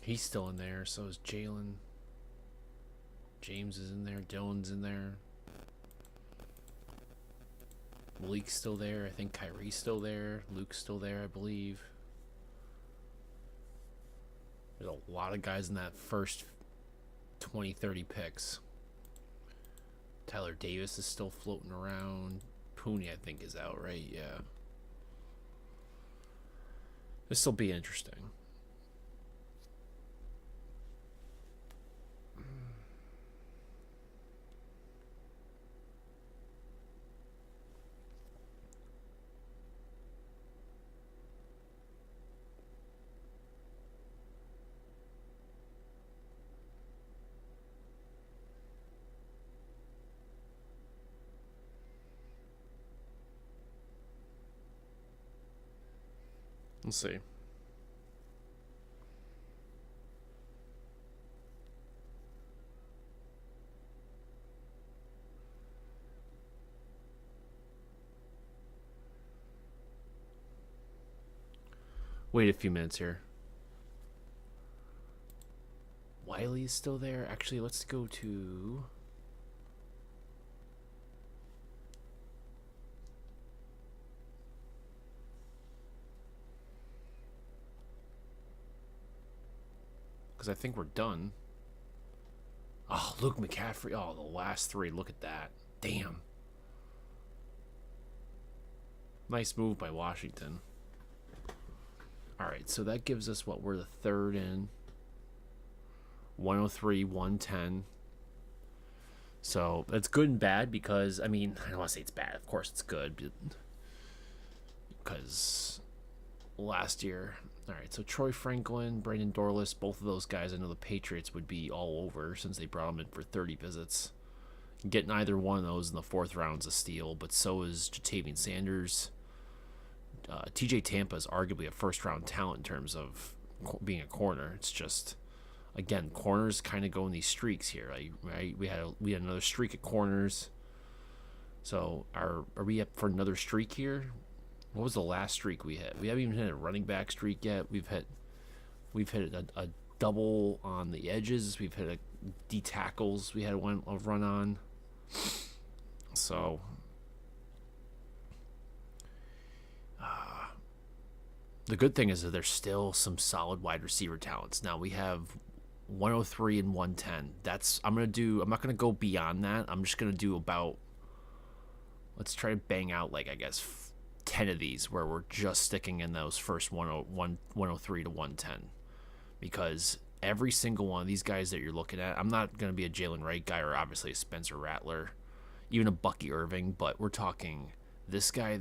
He's still in there. So is Jalen. James is in there. Dylan's in there. Malik's still there. I think Kyrie's still there. Luke's still there, I believe. There's a lot of guys in that first 20, 30 picks. Tyler Davis is still floating around. Pooney, I think, is out, right? Yeah. This will be interesting. Let's see. Wait a few minutes here. Wiley's still there. Actually, let's go to. Because I think we're done. Oh, Luke McCaffrey. Oh, the last three. Look at that. Damn. Nice move by Washington. All right, so that gives us what we're the third in. 103, 110. So that's good and bad because, I mean, I don't want to say it's bad. Of course it's good. Because last year. All right, so Troy Franklin, Brandon Dorlus, both of those guys, I know the Patriots would be all over since they brought them in for 30 visits. Getting either one of those in the fourth round is a steal, but so is Jatavian Sanders. TJ Tampa is arguably a first-round talent in terms of being a corner. It's just, again, corners kind of go in these streaks here. Right? We had another streak at corners. So are we up for another streak here? What was the last streak we hit? We haven't even hit a running back streak yet. We've hit a double on the edges. We've hit a D tackles. We had a run on. So the good thing is that there's still some solid wide receiver talents. Now we have 103 and 110. I'm not gonna go beyond that. I'm just gonna do about. Let's try to bang out like I guess 10 of these where we're just sticking in those first 103 to 110, because every single one of these guys that you're looking at, I'm not going to be a Jalen Wright guy or obviously a Spencer Rattler, even a Bucky Irving, but we're talking this guy,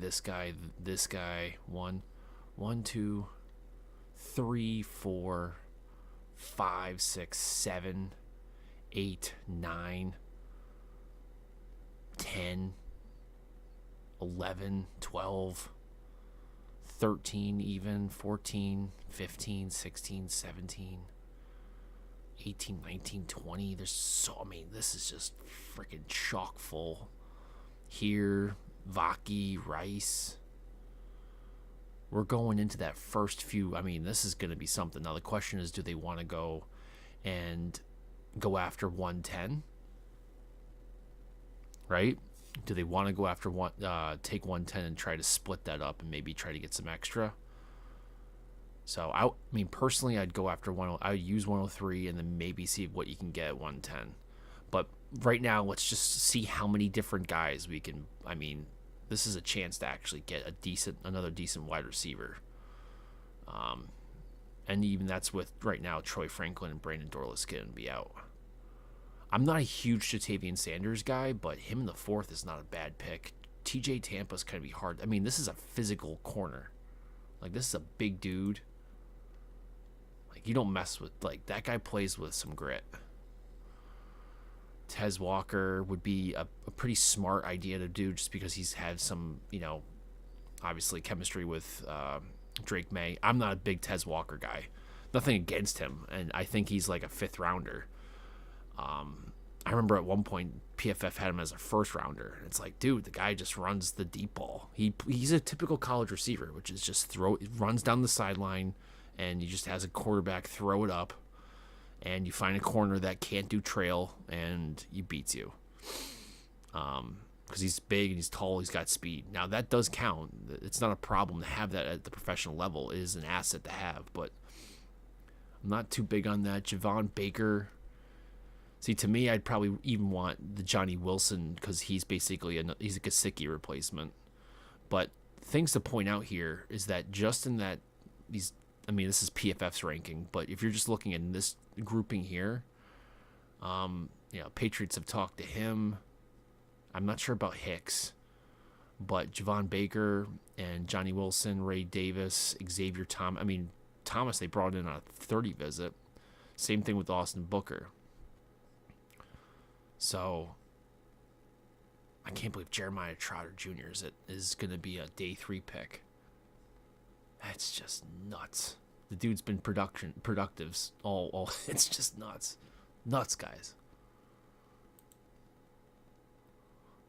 one, two, three, 4, 5, 6, 7, 8, 9, 10, 11, 12, 13 even, 14, 15, 16, 17, 18, 19, 20. This is just freaking chock full. Here, Vaki, Rice. We're going into that first few. I mean, this is going to be something. Now, the question is, do they want to go after 110? Right? Do they want to go after take 110 and try to split that up and maybe try to get some extra? So I mean, personally, I'd go after I would use 103 and then maybe see what you can get at 110. But right now, let's just see how many different guys we can. I mean, this is a chance to actually get another decent wide receiver. And even that's with right now Troy Franklin and Brandon Dorlus going to be out. I'm not a huge Jatavian Sanders guy, but him in the fourth is not a bad pick. TJ Tampa's going to be hard. I mean, this is a physical corner. Like, this is a big dude. Like, you don't mess with, like, that guy plays with some grit. Tez Walker would be a pretty smart idea to do just because he's had some, obviously chemistry with Drake May. I'm not a big Tez Walker guy. Nothing against him, and I think he's like a fifth rounder. I remember at one point PFF had him as a first rounder. It's like, dude, the guy just runs the deep ball. He's a typical college receiver, which is just runs down the sideline, and he just has a quarterback throw it up. and you find a corner that can't do trail, and he beats you. Because he's big and he's tall, he's got speed. Now, that does count. It's not a problem to have that at the professional level. It is an asset to have, but I'm not too big on that. Javon Baker. See, to me, I'd probably even want the Johnny Wilson because he's basically he's a Gesicki replacement. But things to point out here is that just in that these, I mean, this is PFF's ranking, but if you're just looking at this grouping here, Patriots have talked to him. I'm not sure about Hicks, but Javon Baker and Johnny Wilson, Ray Davis, Xavier Thomas. I mean, Thomas they brought in on a 30 visit. Same thing with Austin Booker. So I can't believe Jeremiah Trotter Jr. is going to be a day 3 pick. That's just nuts. The dude's been productive all it's just nuts. Nuts, guys.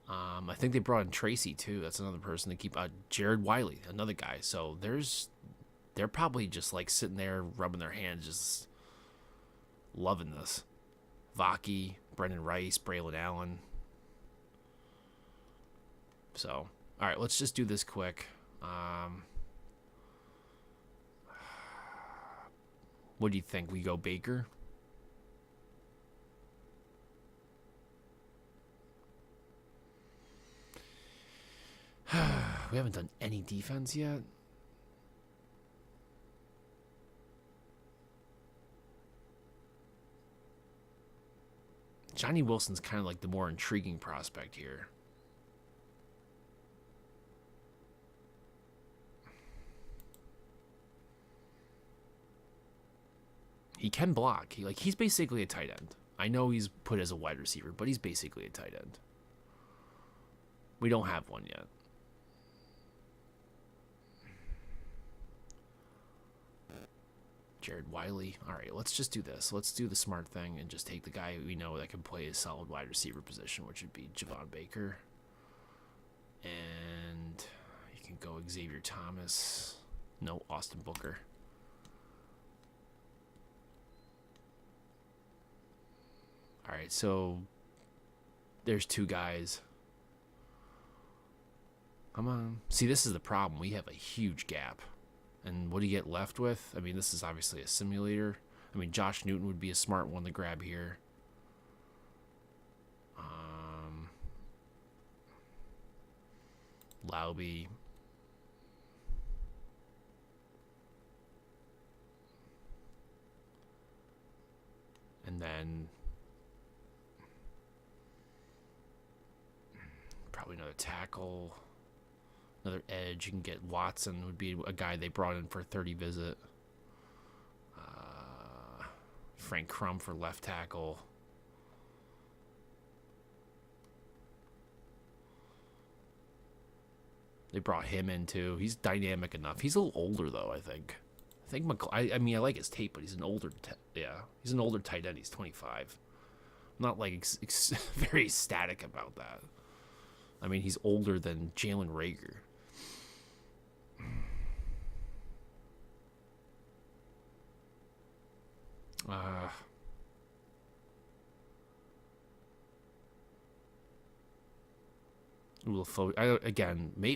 I think they brought in Tracy too. That's another person to keep. Jared Wiley, another guy. So they're probably just like sitting there rubbing their hands, just loving this. Vaki, Brendan Rice, Braylon Allen. So, all right, let's just do this quick. What do you think? We go Baker? We haven't done any defense yet. Johnny Wilson's kind of like the more intriguing prospect here. He can block. He's basically a tight end. I know he's put as a wide receiver, but he's basically a tight end. We don't have one yet. Jared Wiley. All right, let's just do this. Let's do the smart thing and just take the guy we know that can play a solid wide receiver position, which would be Javon Baker. And you can go Xavier Thomas. No, Austin Booker. All right, so there's 2 guys. Come on. See, this is the problem. We have a huge gap. And what do you get left with? I mean, this is obviously a simulator. I mean, Josh Newton would be a smart one to grab here. Lauby. And then probably another tackle. Another edge. You can get Watson, would be a guy they brought in for a 30 visit. Frank Crum for left tackle. They brought him in too. He's dynamic enough. He's a little older though, I think. I mean, I like his tape, but he's an older he's an older tight end. He's 25. I'm not like very ecstatic about that. I mean, he's older than Jalen Reagor.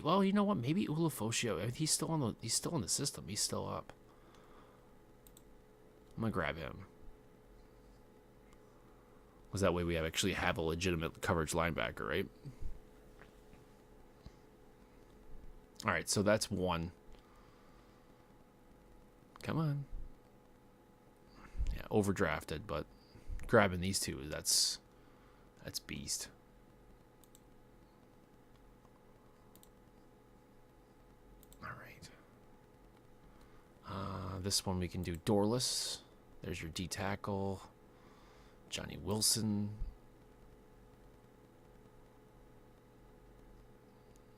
Well, you know what? Maybe Ulafosio. He's still in the system. He's still up. I'm gonna grab him. Was that way we actually have a legitimate coverage linebacker, right? All right, so that's 1. Come on. Yeah, overdrafted, but grabbing these 2, that's beast. All right. This one we can do Dorless. There's your D tackle. Johnny Wilson.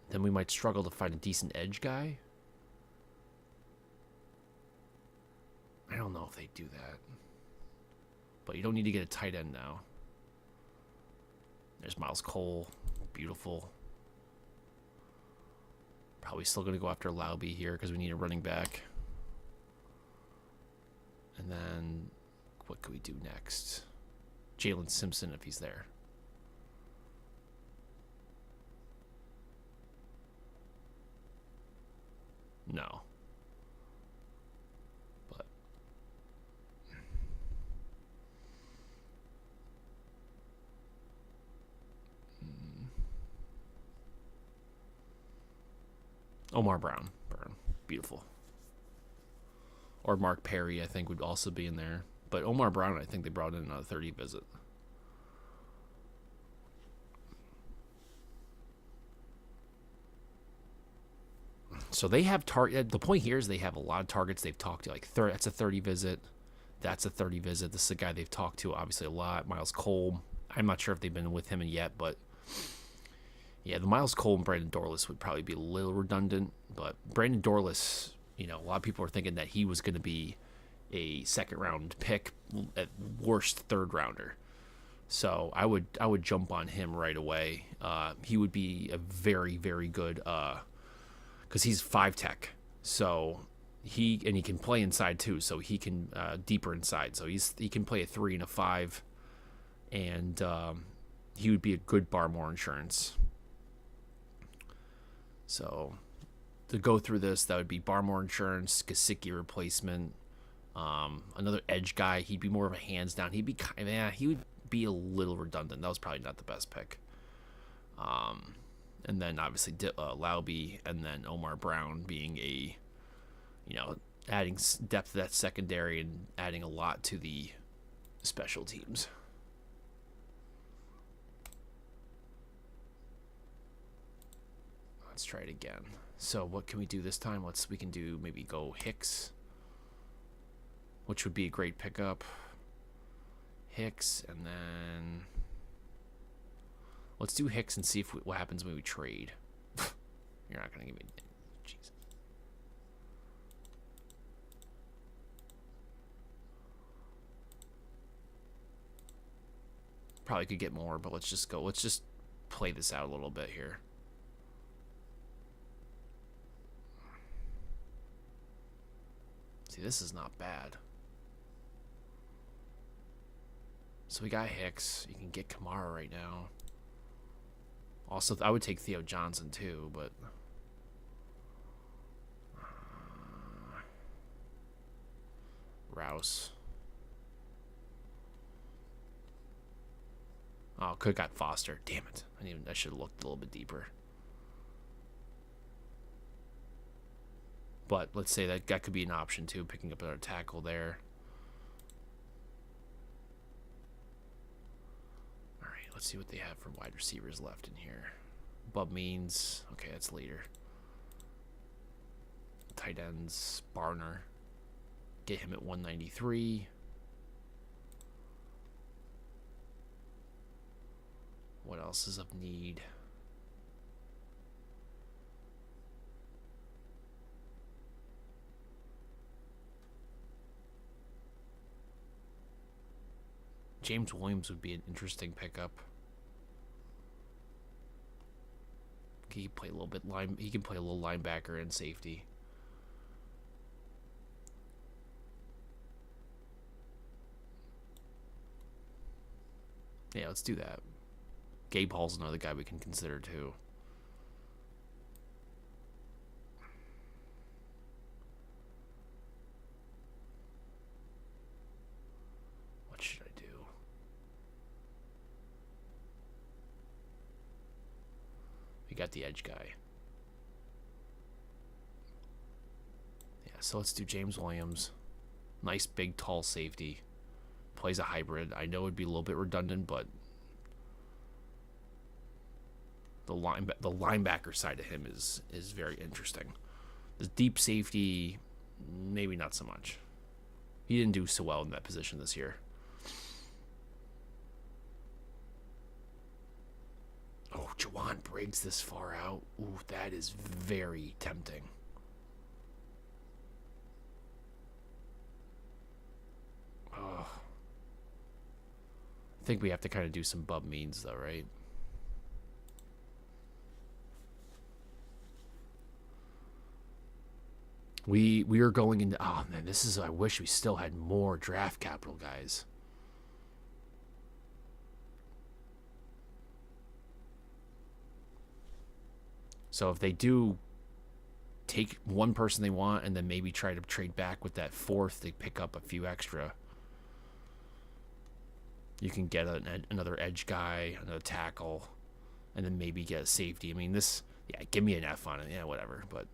Then we might struggle to find a decent edge guy. I don't know if they do that. But you don't need to get a tight end now. There's Miles Cole. Beautiful. Probably still going to go after Lauby here because we need a running back. And then what could we do next? Jalen Simpson, if he's there. No. But Omar Brown. Beautiful. Or Mark Perry, I think, would also be in there. But Omar Brown, I think they brought in another 30 visit. So they have target. The point here is they have a lot of targets they've talked to. Like that's a 30 visit. That's a 30 visit. This is a guy they've talked to obviously a lot. Miles Cole. I'm not sure if they've been with him yet, but yeah, the Miles Cole and Brandon Dorlus would probably be a little redundant. But Brandon Dorlus, a lot of people are thinking that he was going to be a second round pick, at worst third rounder. So I would jump on him right away. He would be a very, very good, because he's 5 tech. So he can play inside too. So he can deeper inside. So he can play a 3 and a 5, and he would be a good Barmore insurance. So to go through this, that would be Barmore insurance, Gesicki replacement, another edge guy. He'd be more of a hands down. He would be a little redundant. That was probably not the best pick. And then obviously Lauby, and then Omar Brown being a, adding depth to that secondary and adding a lot to the special teams. Let's try it again. So what can we do this time? We can do maybe go Hicks, which would be a great pickup. Hicks, and then let's do Hicks and see what happens when we trade. You're not gonna give me, Jesus. Probably could get more, but let's just go. Let's just play this out a little bit here. See, this is not bad. So we got Hicks. You can get Kamara right now. Also, I would take Theo Johnson too, but Rouse. Oh, could have got Foster. Damn it! I should have looked a little bit deeper. But let's say that could be an option too, picking up another tackle there. All right, let's see what they have for wide receivers left in here. Bub Means, okay, that's later. Tight ends, Barner. Get him at 193. What else is of need? James Williams would be an interesting pickup. He can play a little bit he can play a little linebacker and safety. Yeah, let's do that. Gabe Hall's another guy we can consider too. What should I do? We got the edge guy. Yeah, so let's do James Williams. Nice, big, tall safety. Plays a hybrid. I know it'd be a little bit redundant, but the linebacker side of him is very interesting. The deep safety, maybe not so much. He didn't do so well in that position this year. Oh, Jawan Briggs this far out. Ooh, that is very tempting. Oh. I think we have to kind of do some Bub Means though, right? We are going into, oh man, this is, I wish we still had more draft capital, guys. So if they do take one person they want and then maybe try to trade back with that fourth to pick up a few extra, you can get another edge guy, another tackle, and then maybe get a safety. I mean, this, yeah, give me an F on it. Yeah, whatever. But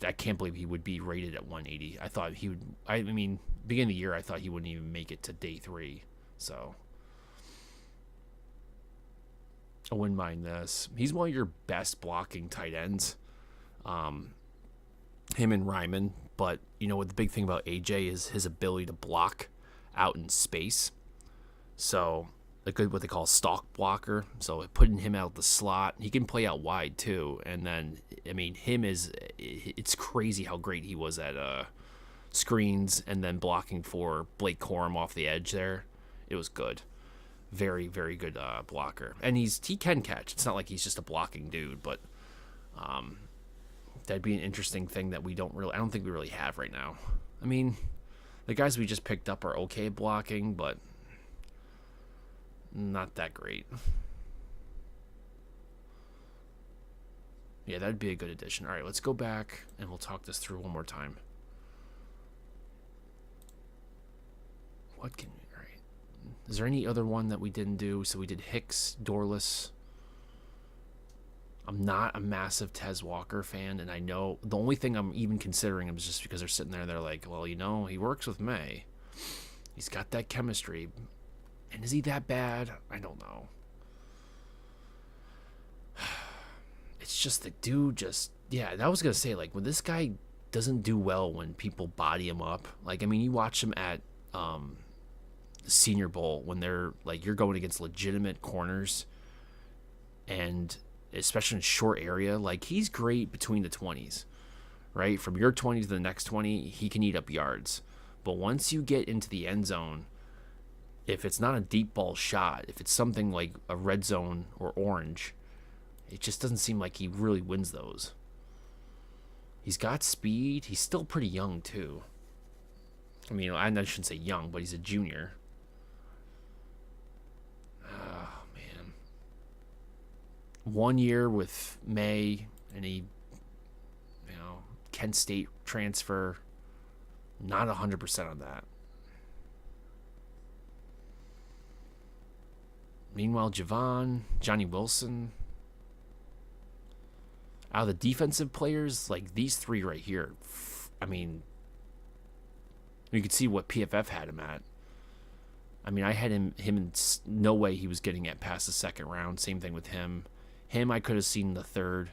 I can't believe he would be rated at 180. I thought he would, I mean, beginning of the year, I thought he wouldn't even make it to day 3. So I wouldn't mind this. He's one of your best blocking tight ends. Him and Ryman. But, you know, what the big thing about AJ is his ability to block out in space. So, a good, what they call a stalk blocker. So, putting him out the slot, he can play out wide too. And then, I mean, it's crazy how great he was at screens and then blocking for Blake Corum off the edge there. It was good. Very, very good blocker. And he can catch. It's not like he's just a blocking dude, but that'd be an interesting thing that I don't think we really have right now. I mean, the guys we just picked up are okay blocking, but not that great. Yeah, that'd be a good addition. All right, let's go back and we'll talk this through one more time. All right. Is there any other one that we didn't do? So we did Hicks, Dorless. I'm not a massive Tez Walker fan, and I know the only thing I'm even considering him is just because they're sitting there, they're like, well, you know, he works with May. He's got that chemistry. And is he that bad? I don't know. It's just the dude yeah, I was going to say, like, when this guy doesn't do well when people body him up. Like, I mean, you watch him at the Senior Bowl when they're, like, you're going against legitimate corners and especially in short area, like, he's great between the 20s, right? From your 20 to the next 20, he can eat up yards. But once you get into the end zone, if it's not a deep ball shot, if it's something like a red zone or orange, it just doesn't seem like he really wins those. He's got speed. He's still pretty young, too. I mean, I shouldn't say young, but he's a junior. Oh, man. 1 year with May, and he, Kent State transfer. Not 100% on that. Meanwhile, Johnny Wilson. Out of the defensive players, like these 3 right here, I mean, you could see what PFF had him at. I mean, I had him in no way he was getting it past the 2nd round. Same thing with him. Him, I could have seen the 3rd.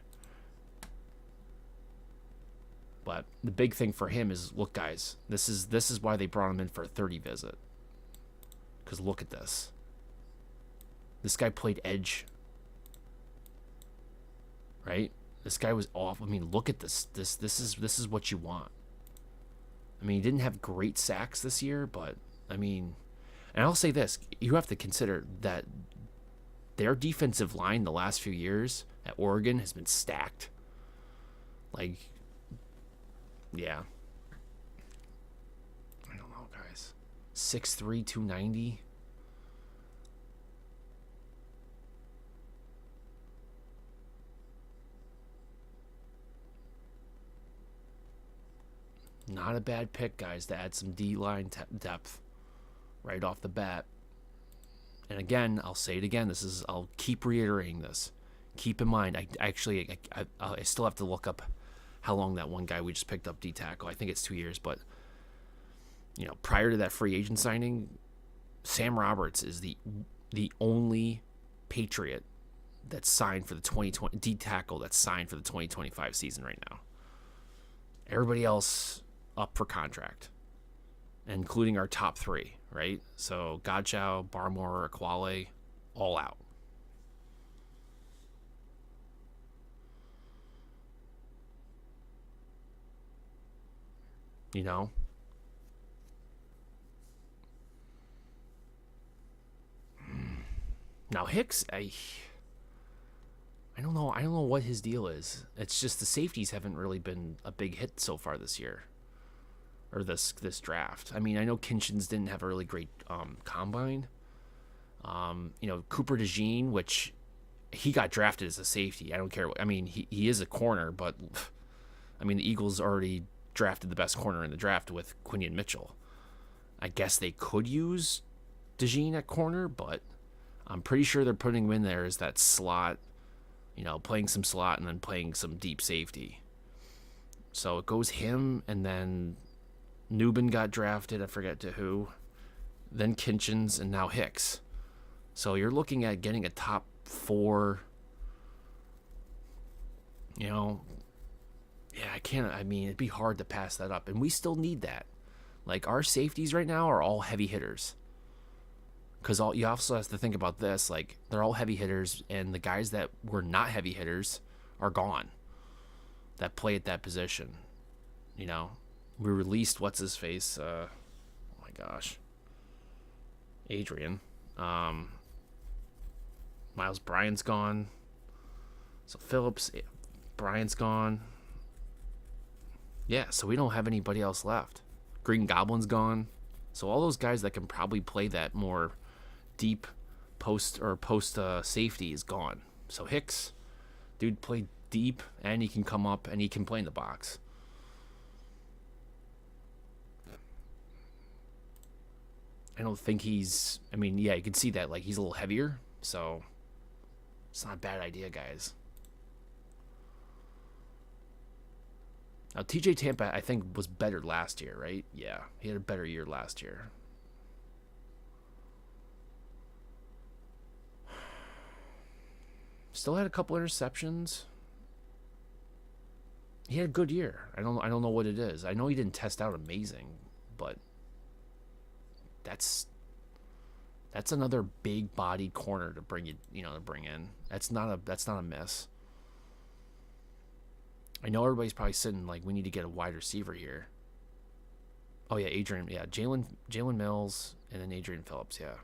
But the big thing for him is, look, guys, this is why they brought him in for a 30 visit. Because look at this. This guy played edge, right? This guy was off. I mean, look at this. This is what you want. I mean, he didn't have great sacks this year, but I mean, and I'll say this: you have to consider that their defensive line the last few years at Oregon has been stacked. Like, yeah, I don't know, guys. 6'3", 290. Not a bad pick, guys, to add some D-line depth right off the bat. And again, I'll say it again. I'll keep reiterating this. Keep in mind, I still have to look up how long that one guy we just picked up D-tackle. I think it's 2 years, but prior to that free agent signing, Sam Roberts is the only Patriot that's signed for the 2020 D-tackle that's signed for the 2025 season right now. Everybody else up for contract, including our top 3, right? So Godchow, Barmore, Aquale, all out. Now Hicks, I I don't know what his deal is. It's just the safeties haven't really been a big hit so far this year, or this draft. I mean, I know Kinchins didn't have a really great combine. Cooper DeJean, which he got drafted as a safety. I don't care. I mean, he is a corner, but I mean, the Eagles already drafted the best corner in the draft with Quinion Mitchell. I guess they could use DeJean at corner, but I'm pretty sure they're putting him in there as that slot, playing some slot and then playing some deep safety. So it goes him, and then Newbin got drafted. I forget to who. Then Kinchins, and now Hicks. So you're looking at getting a top 4. It'd be hard to pass that up. And we still need that. Like, our safeties right now are all heavy hitters. Because you also have to think about this. Like, they're all heavy hitters, and the guys that were not heavy hitters are gone that play at that position. We released what's-his-face. Oh, my gosh. Adrian. Miles Bryant's gone. So Phillips, Bryant's gone. Yeah, so we don't have anybody else left. Green Goblin's gone. So all those guys that can probably play that more deep post safety is gone. So Hicks, dude, play deep, and he can come up, and he can play in the box. I don't think you can see that, like, he's a little heavier, so it's not a bad idea, guys. Now, TJ Tampa, I think, was better last year, right? Yeah, he had a better year last year. Still had a couple interceptions. He had a good year. I don't know what it is. I know he didn't test out amazing, but that's another big-bodied corner to bring in. That's not a miss. I know everybody's probably sitting like, we need to get a wide receiver here. Oh yeah, Adrian. Yeah, Jalen Mills, and then Adrian Phillips. Yeah.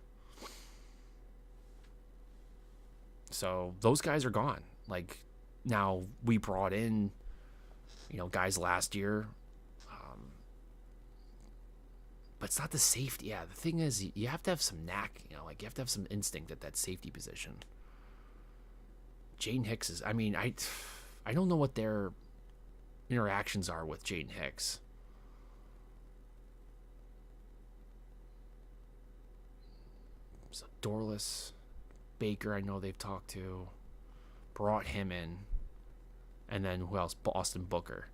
So those guys are gone. Like, now we brought in, guys last year. But it's not the safety. Yeah, the thing is, you have to have some knack. You have to have some instinct at that safety position. Jaden Hicks is. I don't know what their interactions are with Jaden Hicks. So Dorless, Baker, I know they've talked to, brought him in, and then who else? Austin Booker.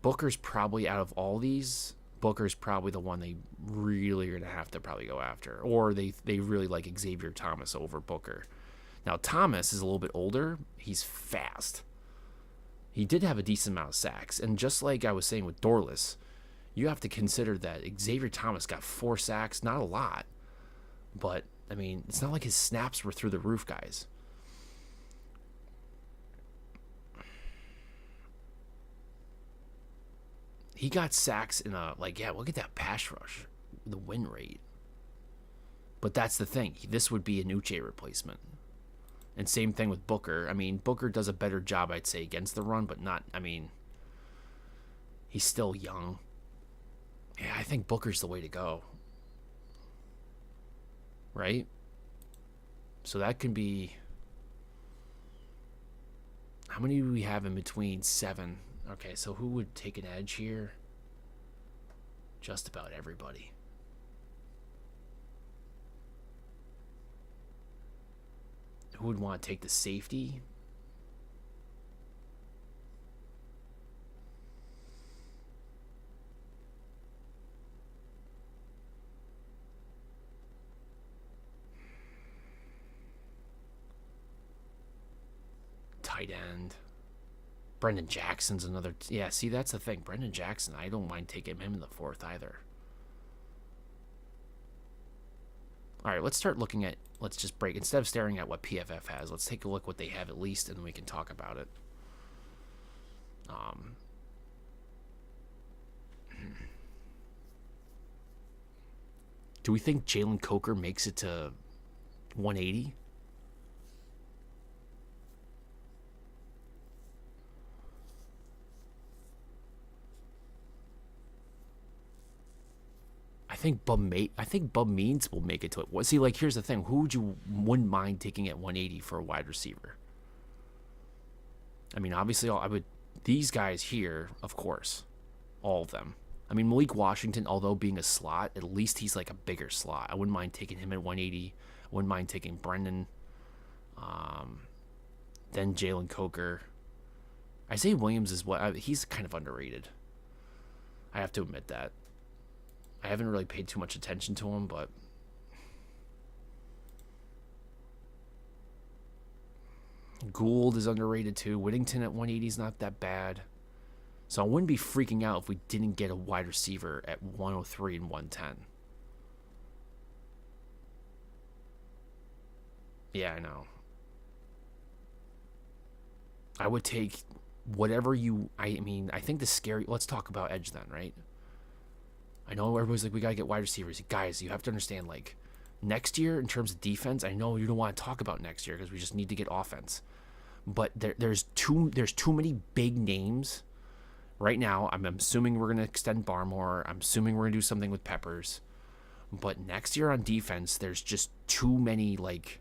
Booker's probably, out of all these, Booker's probably the one they really are going to have to probably go after. Or they really like Xavier Thomas over Booker. Now, Thomas is a little bit older. He's fast. He did have a decent amount of sacks. And just like I was saying with Dorless, you have to consider that Xavier Thomas got 4 sacks. Not a lot. But, it's not like his snaps were through the roof, guys. He got sacks in look at that pass rush, the win rate. But that's the thing. This would be an Uche replacement. And same thing with Booker. Booker does a better job, I'd say, against the run, but not, he's still young. Yeah, I think Booker's the way to go. Right? So that can be... How many do we have in between? 7. Okay, so who would take an edge here? Just about everybody. Who would want to take the safety? Tight end. Brendan Jackson's another... Yeah, see, that's the thing. Brendan Jackson, I don't mind taking him in the 4th either. All right, let's start looking at... Let's just break... Instead of staring at what PFF has, let's take a look what they have at least, and then we can talk about it. Do we think Jalen Coker makes it to 180? I think Bub Means will make it to it. See, like, here's the thing: who wouldn't mind taking at 180 for a wide receiver? I mean, obviously, I would. These guys here, of course, all of them. I mean, Malik Washington, although being a slot, at least he's like a bigger slot. I wouldn't mind taking him at 180. I wouldn't mind taking Brendan. Then Jalen Coker. Isaiah Williams is he's kind of underrated. I have to admit that. I haven't really paid too much attention to him, but Gould is underrated too. Whittington at 180 is not that bad. So I wouldn't be freaking out if we didn't get a wide receiver at 103 and 110. Yeah, I know. I would take whatever you. I mean, I think the scary. Let's talk about edge then, right? I know everybody's like, we gotta get wide receivers. Guys, you have to understand, like, next year in terms of defense. I know you don't want to talk about next year because we just need to get offense. But there's too many big names right now. I'm assuming we're gonna extend Barmore. I'm assuming we're gonna do something with Peppers. But next year on defense, there's just too many, like.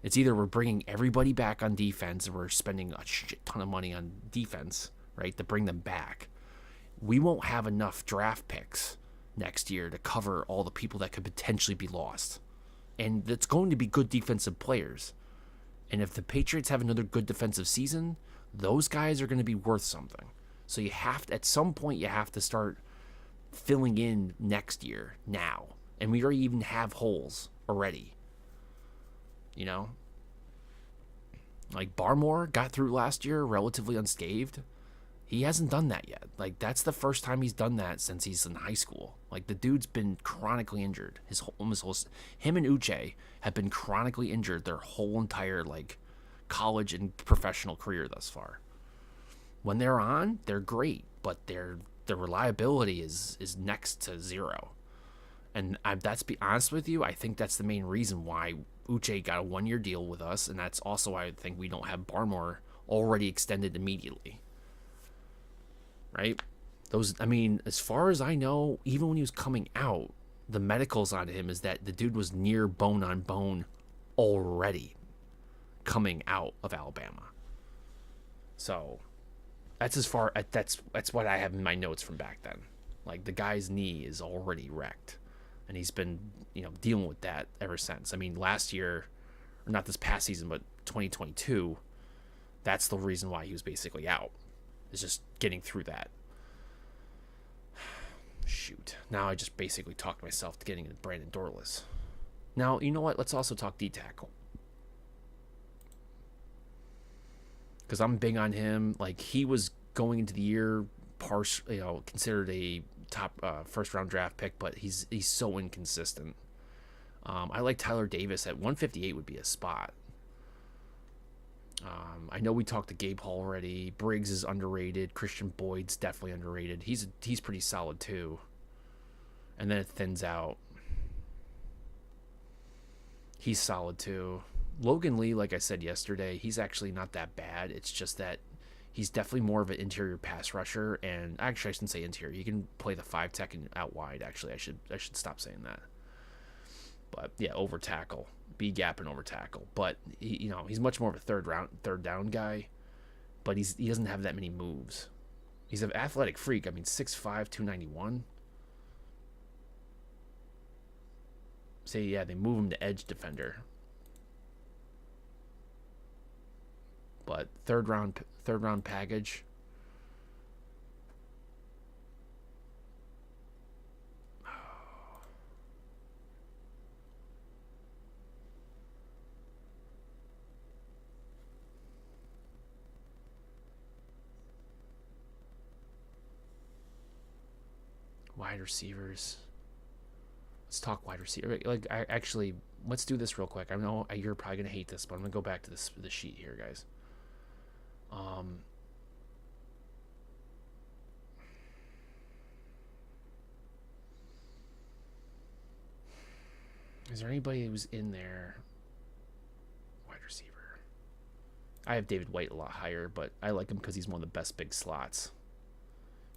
It's either we're bringing everybody back on defense and we're spending a shit ton of money on defense, right, to bring them back. We won't have enough draft picks next year to cover all the people that could potentially be lost. And it's going to be good defensive players. And if the Patriots have another good defensive season, those guys are going to be worth something. So you have to, at some point, you have to start filling in next year now. And we already even have holes already. You know? Like, Barmore got through last year relatively unscathed. He hasn't done that yet. Like, that's the first time he's done that since he's in high school. Like, the dude's been chronically injured. Him and Uche have been chronically injured their whole entire, like, college and professional career thus far. When they're on, they're great, but their reliability is next to zero. And that's, be honest with you, I think that's the main reason why Uche got a 1-year deal with us, and that's also why I think we don't have Barmore already extended immediately. Right? I mean, as far as I know, even when he was coming out, the medicals on him is that the dude was near bone on bone already coming out of Alabama. So that's what I have in my notes from back then. Like, the guy's knee is already wrecked, and he's been, dealing with that ever since. I mean, last year, or not this past season, but 2022, that's the reason why he was basically out. Is just getting through that. Shoot. Now I just basically talked myself to getting into Brandon Dorless. Now, you know what? Let's also talk D-tackle. Because I'm big on him. Like, he was going into the year considered a top first-round draft pick, but he's so inconsistent. I like Tyler Davis at 158 would be a spot. I know we talked to Gabe Hall already. Briggs is underrated. Christian Boyd's definitely underrated. He's pretty solid too. And then it thins out. He's solid too. Logan Lee, like I said yesterday, he's actually not that bad. It's just that he's definitely more of an interior pass rusher. And actually, I shouldn't say interior. You can play the 5-tech and out wide. Actually, I should stop saying that. But yeah, over tackle. B gap and over tackle, but he's much more of a third down guy, but he doesn't have that many moves. He's an athletic freak. I mean, 6'5", 291. So yeah, they move him to edge defender, but third round package. Wide receivers. Let's talk wide receiver. Like, let's do this real quick. I know you're probably gonna hate this, but I'm gonna go back to the sheet here, guys. Is there anybody who's in there? Wide receiver. I have David White a lot higher, but I like him because he's one of the best big slots.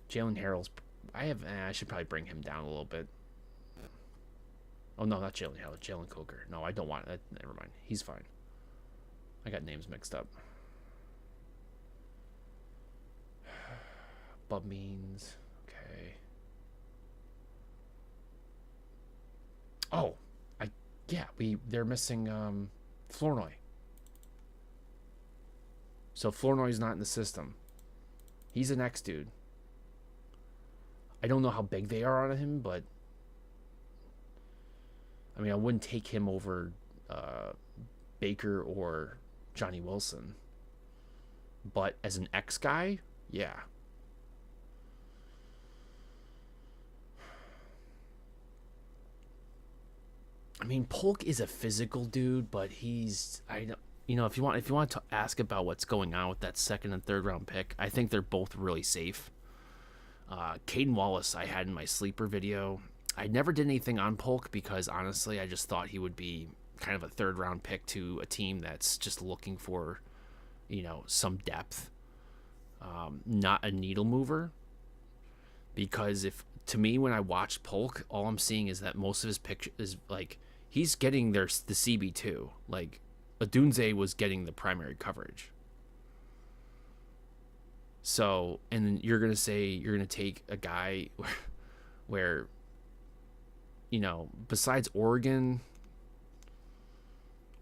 Jalen Harrell's. I should probably bring him down a little bit. Oh no, not Jalen Harrell. Jalen Coker. No, I don't want that. Never mind. He's fine. I got names mixed up. Bub Means. Okay. Oh, they're missing Flournoy. So Flournoy's not in the system. He's an X dude. I don't know how big they are on him, but I mean, I wouldn't take him over Baker or Johnny Wilson. But as an X guy, yeah. I mean, Polk is a physical dude, but he's if you want to ask about what's going on with that second and third round pick, I think they're both really safe. Caden Wallace, I had in my sleeper video. I never did anything on Polk because honestly, I just thought he would be kind of a third round pick to a team that's just looking for, some depth, not a needle mover. Because to me, when I watched Polk, all I'm seeing is that most of his picture is like he's getting the CB2. Like Odunze was getting the primary coverage. So, and then you're going to say you're going to take a guy where, besides Oregon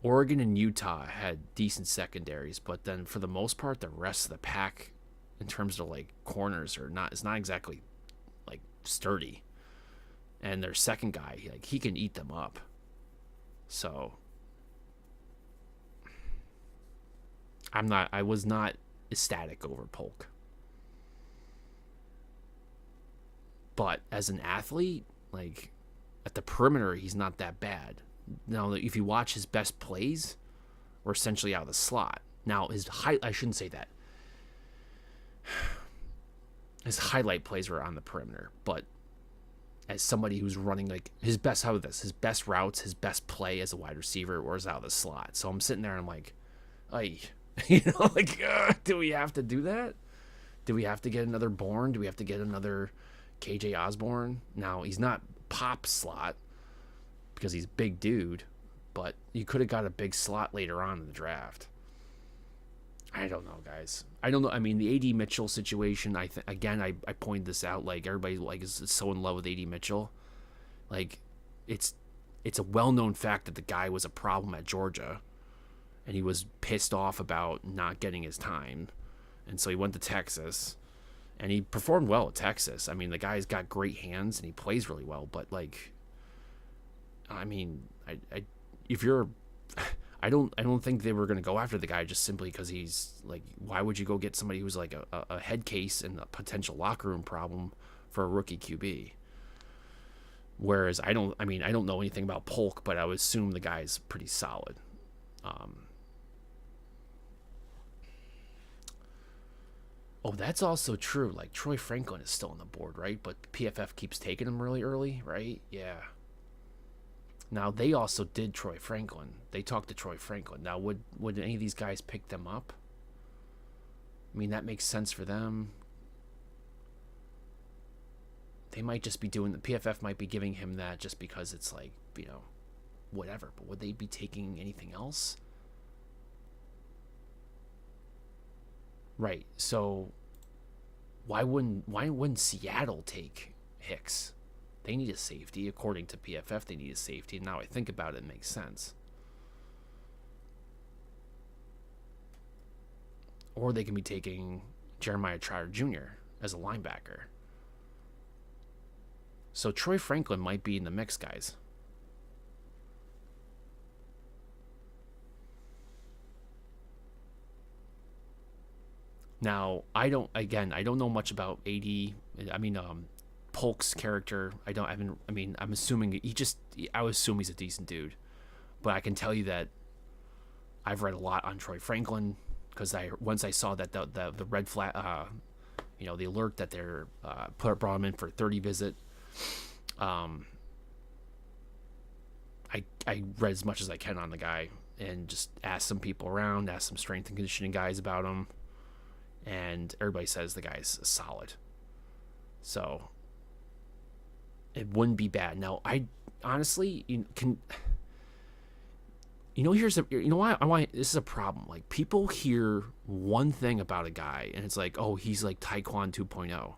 and Utah had decent secondaries, but then for the most part, the rest of the pack in terms of like corners it's not exactly like sturdy. And their second guy, like he can eat them up. So I was not ecstatic over Polk. But as an athlete, like at the perimeter, he's not that bad. Now, if you watch his best plays, were essentially out of the slot. Now, I shouldn't say that. His highlight plays were on the perimeter, but as somebody who's running like his best routes, his best play as a wide receiver was out of the slot. So I'm sitting there and I'm like, ay, do we have to do that? Do we have to get another Bourne? Do we have to get another KJ Osborne? Now, he's not pop slot because he's a big dude, but you could have got a big slot later on in the draft. I don't know, guys. I don't know. I mean, the AD Mitchell situation, I pointed this out. Like, everybody is so in love with AD Mitchell. Like, it's a well-known fact that the guy was a problem at Georgia, and he was pissed off about not getting his time. And so he went to Texas, and he performed well at Texas. I mean, the guy's got great hands, and he plays really well. But, like, I mean, I don't think they were going to go after the guy just simply because he's, like, why would you go get somebody who's, like, a head case and a potential locker room problem for a rookie QB? Whereas I don't know anything about Polk, but I would assume the guy's pretty solid. Oh, that's also true. Like, Troy Franklin is still on the board, right? But PFF keeps taking him really early, right? Yeah. Now, they also did Troy Franklin. They talked to Troy Franklin. Now, would any of these guys pick them up? I mean, that makes sense for them. They might just be doing... The PFF might be giving him that just because it's like, whatever. But would they be taking anything else? Right. So, why wouldn't Seattle take Hicks? They need a safety. According to PFF, they need a safety. Now I think about it, it makes sense. Or they can be taking Jeremiah Trotter Jr. as a linebacker. So Troy Franklin might be in the mix, guys. Now, I don't know much about AD. I mean, Polk's character. I'm assuming I would assume he's a decent dude. But I can tell you that I've read a lot on Troy Franklin because once I saw that the red flag, the alert that they're brought him in for a 30 visit. I read as much as I can on the guy and just asked some people around, asked some strength and conditioning guys about him, and everybody says the guy's solid. So it wouldn't be bad. Now, I honestly here's why I want this is a problem. Like, people hear one thing about a guy and it's like, oh, he's like Taekwon 2.0.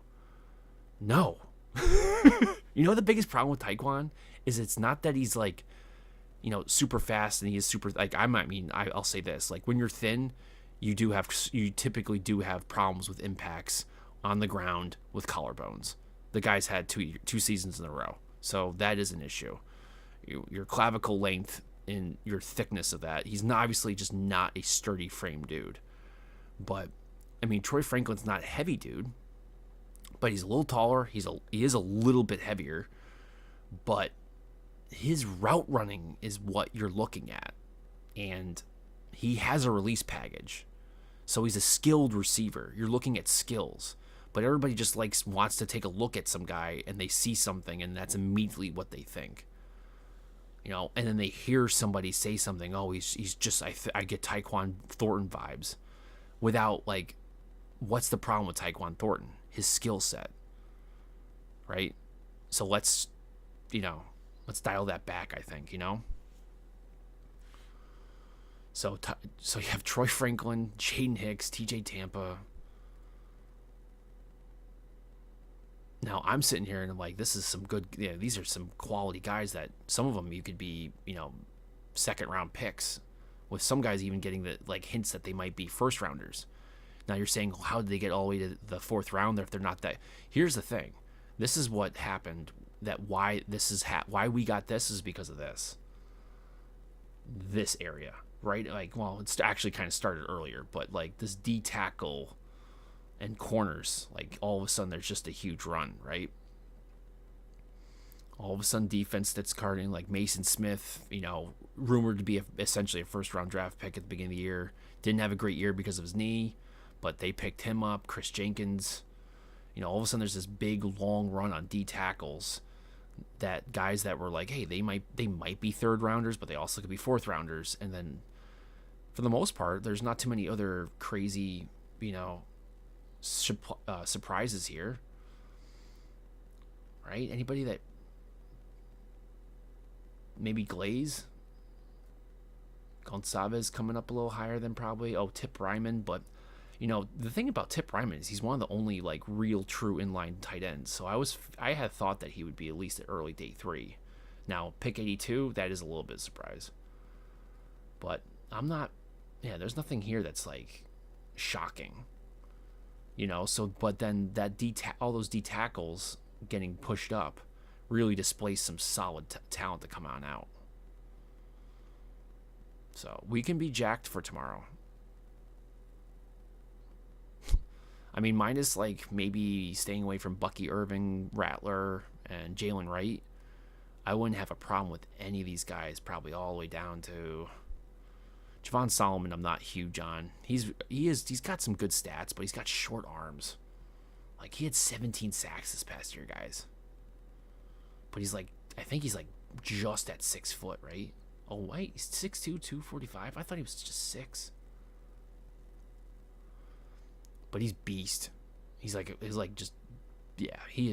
No. The biggest problem with Taekwon is it's not that he's like, super fast and he is super, like, I'll say this, like, when you're thin, you typically do have problems with impacts on the ground with collarbones. The guy's had two seasons in a row, so that is an issue. Your clavicle length and your thickness of that, he's obviously just not a sturdy frame dude. But I mean, Troy Franklin's not a heavy dude, but he's a little taller. He is a little bit heavier, but his route running is what you're looking at, and he has a release package, so he's a skilled receiver. You're looking at skills, but everybody just wants to take a look at some guy and they see something and that's immediately what they think, and then they hear somebody say something. Oh, he's just I get Tyquan Thornton vibes, without what's the problem with Tyquan Thornton? His skill set, right? So let's dial that back, I think, So you have Troy Franklin, Jaden Hicks, TJ Tampa. Now I'm sitting here and I'm like, this is some good, these are some quality guys that some of them you could be, second round picks, with some guys even getting the hints that they might be first rounders. Now you're saying, well, how did they get all the way to the fourth round if they're not that? Here's the thing. This is what happened. Why we got this is because of this area, right? It's actually kind of started earlier, but this D tackle and corners, all of a sudden there's just a huge run, right? All of a sudden defense that's carding, Mason Smith, rumored to be essentially a first round draft pick at the beginning of the year, didn't have a great year because of his knee, but they picked him up. Chris Jenkins, all of a sudden there's this big long run on D tackles, that guys that were hey, they might be third rounders, but they also could be fourth rounders. And then for the most part, there's not too many other crazy, surprises here, right? Anybody that maybe Gonçalves coming up a little higher than probably, Tip Ryman. But the thing about Tip Ryman is he's one of the only real true inline tight ends. So I had thought that he would be at least at early day 3. Now pick 82, that is a little bit of surprise. But I'm not. Yeah, there's nothing here that's shocking. So but then that all those D tackles getting pushed up really displays some solid talent to come on out. So we can be jacked for tomorrow. I mean, minus maybe staying away from Bucky Irving, Rattler, and Jalen Wright, I wouldn't have a problem with any of these guys. Probably all the way down to Javon Solomon. I'm not huge on. He's got some good stats, but he's got short arms. He had 17 sacks this past year, guys. But he's I think he's just at 6 foot, right? Oh wait, he's 6'2", 245. I thought he was just 6. But he's beast. He is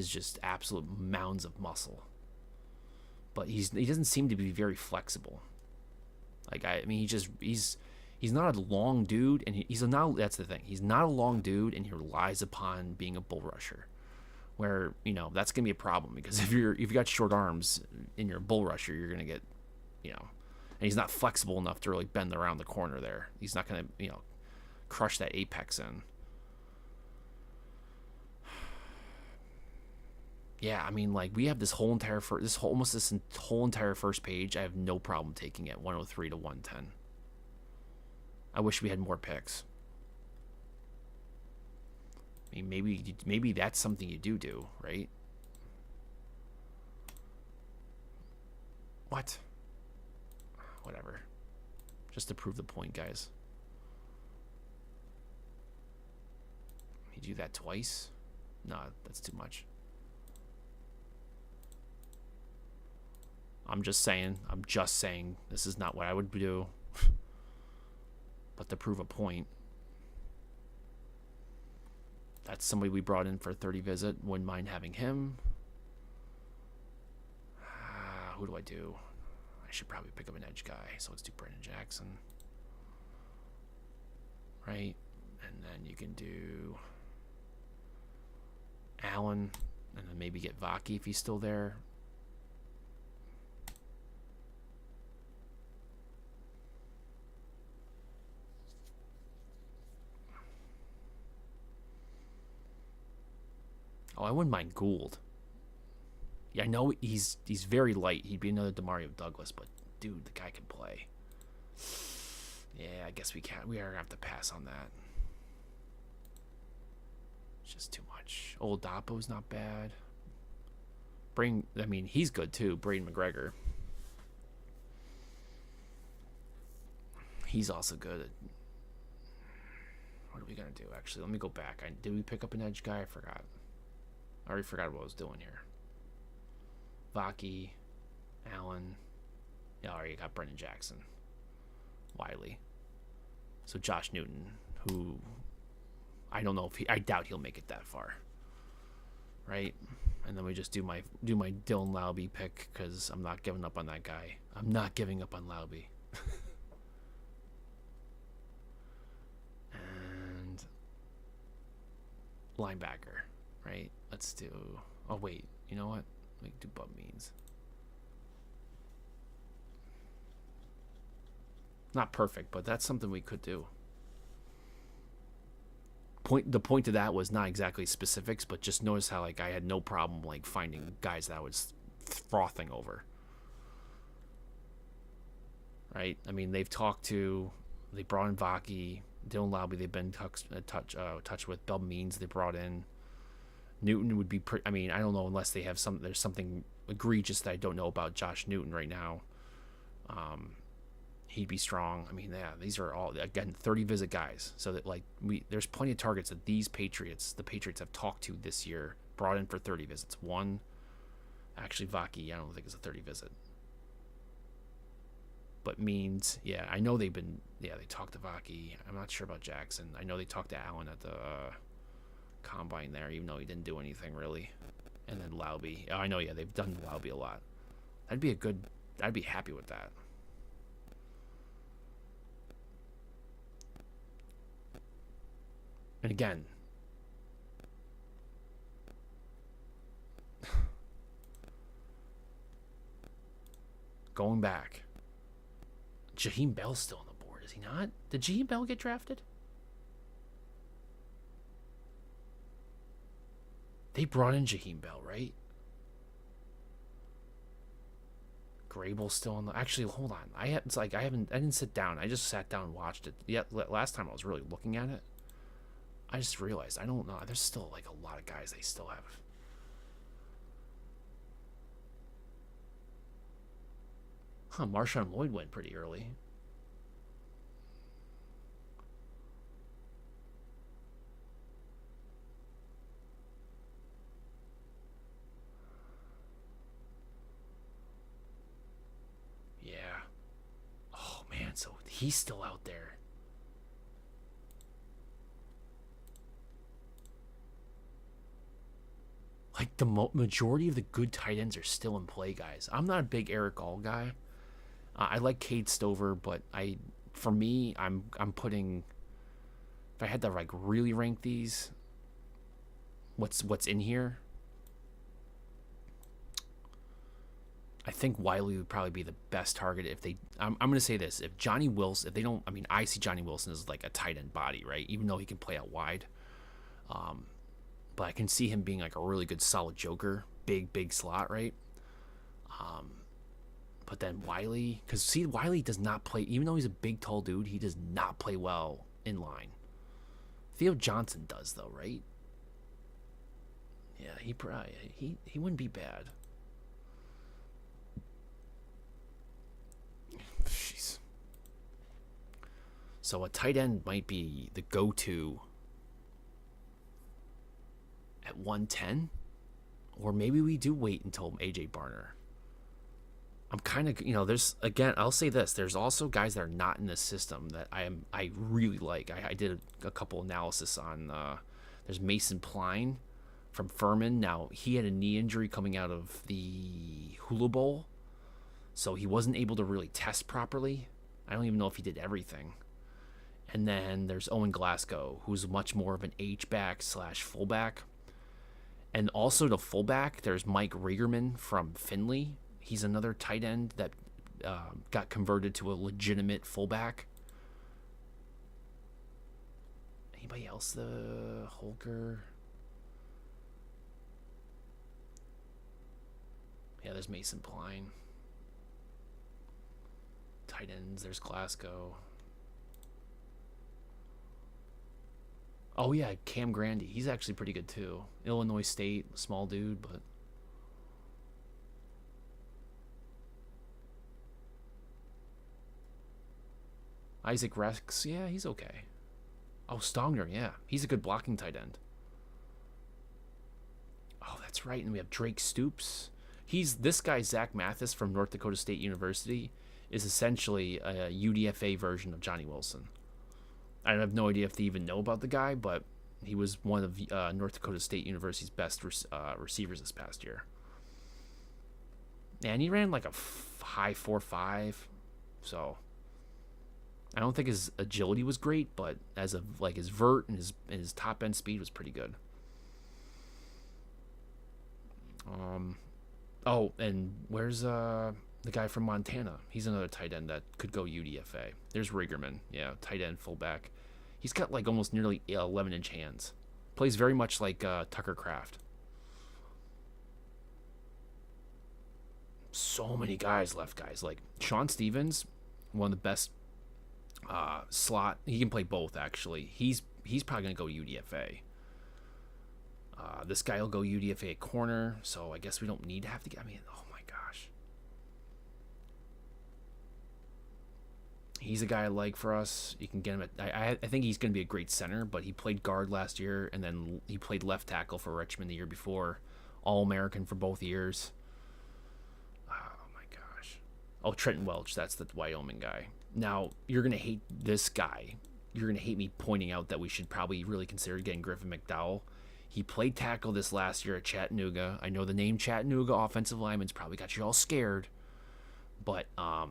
just absolute mounds of muscle. But he doesn't seem to be very flexible. He's not a long dude, and that's the thing. He's not a long dude, and he relies upon being a bull rusher. Where that's gonna be a problem, because if you got short arms and you're a bull rusher, you're gonna get, and he's not flexible enough to really bend around the corner there. He's not gonna crush that apex in. Yeah, I mean, we have this whole entire first page. I have no problem taking it 103 to 110. I wish we had more picks. I mean, maybe that's something you do, right? What? Whatever. Just to prove the point, guys. You do that twice? No, that's too much. I'm just saying. This is not what I would do. But to prove a point, that's somebody we brought in for a 30 visit. Wouldn't mind having him. Who do I do? I should probably pick up an edge guy. So let's do Brandon Jackson. Right? And then you can do Allen. And then maybe get Vaki if he's still there. Oh, I wouldn't mind Gould. Yeah, I know he's very light. He'd be another Demario Douglas, but dude, the guy can play. Yeah, I guess we can't. We are gonna have to pass on that. It's just too much. Oladapo's not bad. I mean, he's good too. Braden McGregor. He's also good. What are we gonna do? Actually, let me go back. Did we pick up an edge guy? I forgot. I already forgot what I was doing here. Vaki, Allen. Yeah, I already got Brendan Jackson. Wiley. So Josh Newton, who I don't know if I doubt he'll make it that far. Right? And then we just do my Dylan Laube pick because I'm not giving up on that guy. I'm not giving up on Laube. And linebacker, right? Let's do. Oh wait, you know what? Let me do Bub Means. Not perfect, but that's something we could do. The point of that was not exactly specifics, but just notice how like I had no problem like finding guys that I was frothing over. Right? I mean, they brought in Vaki, Dylan Laube. They've been touch with Bub Means. They brought in Newton would be. I mean, I don't know unless they have there's something egregious that I don't know about Josh Newton right now. He'd be strong. I mean, yeah, these are all again 30 visit guys. So that like there's plenty of targets that the Patriots have talked to this year, brought in for 30 visits. One, actually Vaki, I don't think it's a 30 visit. But Means, yeah, I know they talked to Vaki. I'm not sure about Jackson. I know they talked to Allen at the combine there, even though he didn't do anything really. And then Laube. Oh, I know, yeah, they've done Laube a lot. I'd be happy with that. And again, going back, Jaheim Bell's still on the board, is he not? Did Jaheim Bell get drafted? They brought in Jaheim Bell, right? Grable's still on the. Actually, hold on. I didn't sit down. I just sat down and watched it. Yeah, last time I was really looking at it. I just realized I don't know. There's still like a lot of guys they still have. Huh? Marshawn Lloyd went pretty early. Yeah. Oh man, so he's still out there. Like the majority of the good tight ends are still in play, guys. I'm not a big Eric All guy. I like Cade Stover, but for me, I'm putting. If I had to like really rank these, what's in here? I think Wiley would probably be the best target if they. I'm going to say this: if Johnny Wilson, if they don't, I mean, I see Johnny Wilson as like a tight end body, right? Even though he can play out wide. But I can see him being like a really good solid joker, big slot, right? But then Wiley, because see, Wiley does not play, even though he's a big, tall dude, he does not play well in line. Theo Johnson does though, right? Yeah, he wouldn't be bad. Jeez. So a tight end might be the go-to at 110, or maybe we do wait until AJ Barner. I'm kind of, there's, again, I'll say this. There's also guys that are not in this system that I really like. I did a couple analysis on, there's Mason Pline from Furman. Now, he had a knee injury coming out of the Hula Bowl, so he wasn't able to really test properly. I don't even know if he did everything. And then there's Owen Glasgow, who's much more of an H-back slash fullback. And also the fullback, there's Mike Riegerman from Findlay. He's another tight end that got converted to a legitimate fullback. Anybody else? The Holker. Yeah, there's Mason Pline. Tight ends, there's Glasgow. Oh, yeah, Cam Grandy. He's actually pretty good, too. Illinois State, small dude, but... Isaac Rex, yeah, he's okay. Oh, Stogner, yeah. He's a good blocking tight end. Oh, that's right. And we have Drake Stoops. This guy, Zach Mathis from North Dakota State University, is essentially a UDFA version of Johnny Wilson. I have no idea if they even know about the guy, but he was one of North Dakota State University's best receivers this past year. And he ran like a high 4.5, so I don't think his agility was great, but as of like his vert and his top end speed was pretty good. Oh, and where's the guy from Montana? He's another tight end that could go UDFA. There's Riegerman, yeah, tight end fullback. He's got like almost nearly 11-inch hands. Plays very much like Tucker Kraft. So many guys, left guys. Like Sean Stevens, one of the best slot. He can play both, actually. He's probably going to go UDFA. This guy will go UDFA at corner, so I guess we don't need to have to get... I mean, oh my gosh. He's a guy I like for us. You can get him at... I think he's going to be a great center, but he played guard last year, and then he played left tackle for Richmond the year before. All-American for both years. Oh my gosh. Oh, Trenton Welch. That's the Wyoming guy. Now, you're going to hate this guy. You're going to hate me pointing out that we should probably really consider getting Griffin McDowell. He played tackle this last year at Chattanooga. I know the name Chattanooga offensive lineman's probably got you all scared. But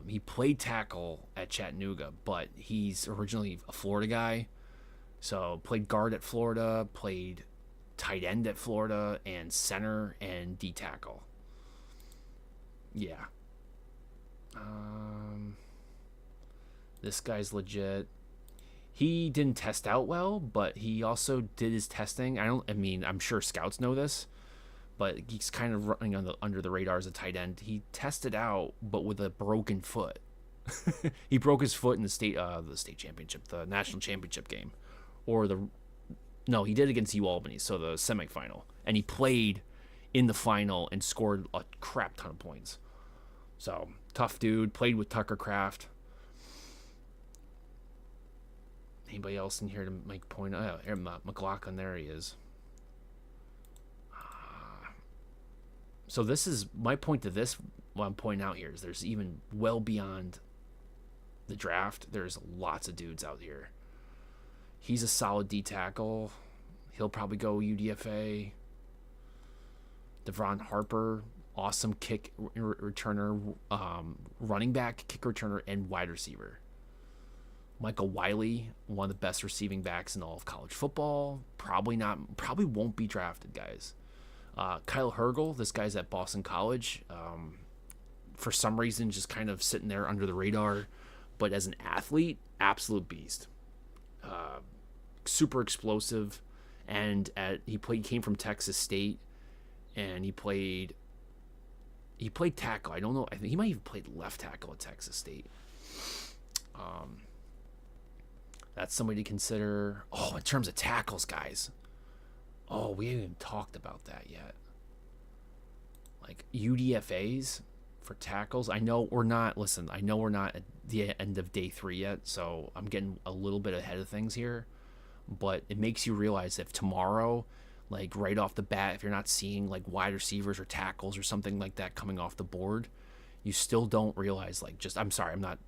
he played tackle at Chattanooga, but he's originally a Florida guy. So played guard at Florida, played tight end at Florida, and center and D tackle. Yeah. This guy's legit. He didn't test out well, but he also did his testing. I'm sure scouts know this, but he's kind of running under the radar as a tight end. He tested out, but with a broken foot. He broke his foot in the state championship, the national championship game, he did against UAlbany, so the semifinal, and he played in the final and scored a crap ton of points. So tough dude. Played with Tucker Kraft. Anybody else in here to make a point? Oh, McLaughlin, there he is. So this is my point to this. What I'm pointing out here is there's even well beyond the draft. There's lots of dudes out here. He's a solid D tackle. He'll probably go UDFA. Devron Harper, awesome kick returner, running back, kick returner, and wide receiver. Michael Wiley, one of the best receiving backs in all of college football. Probably won't be drafted, guys. Kyle Hergel, this guy's at Boston College. For some reason, just kind of sitting there under the radar. But as an athlete, absolute beast. Super explosive. And he came from Texas State. And he played tackle. I don't know. I think he might even played left tackle at Texas State. That's somebody to consider. Oh, in terms of tackles, guys. Oh, we haven't even talked about that yet. Like UDFAs for tackles. I know we're not at the end of day 3 yet, so I'm getting a little bit ahead of things here. But it makes you realize if tomorrow, like right off the bat, if you're not seeing like wide receivers or tackles or something like that coming off the board, you still don't realize, like, just, I'm sorry, I'm not,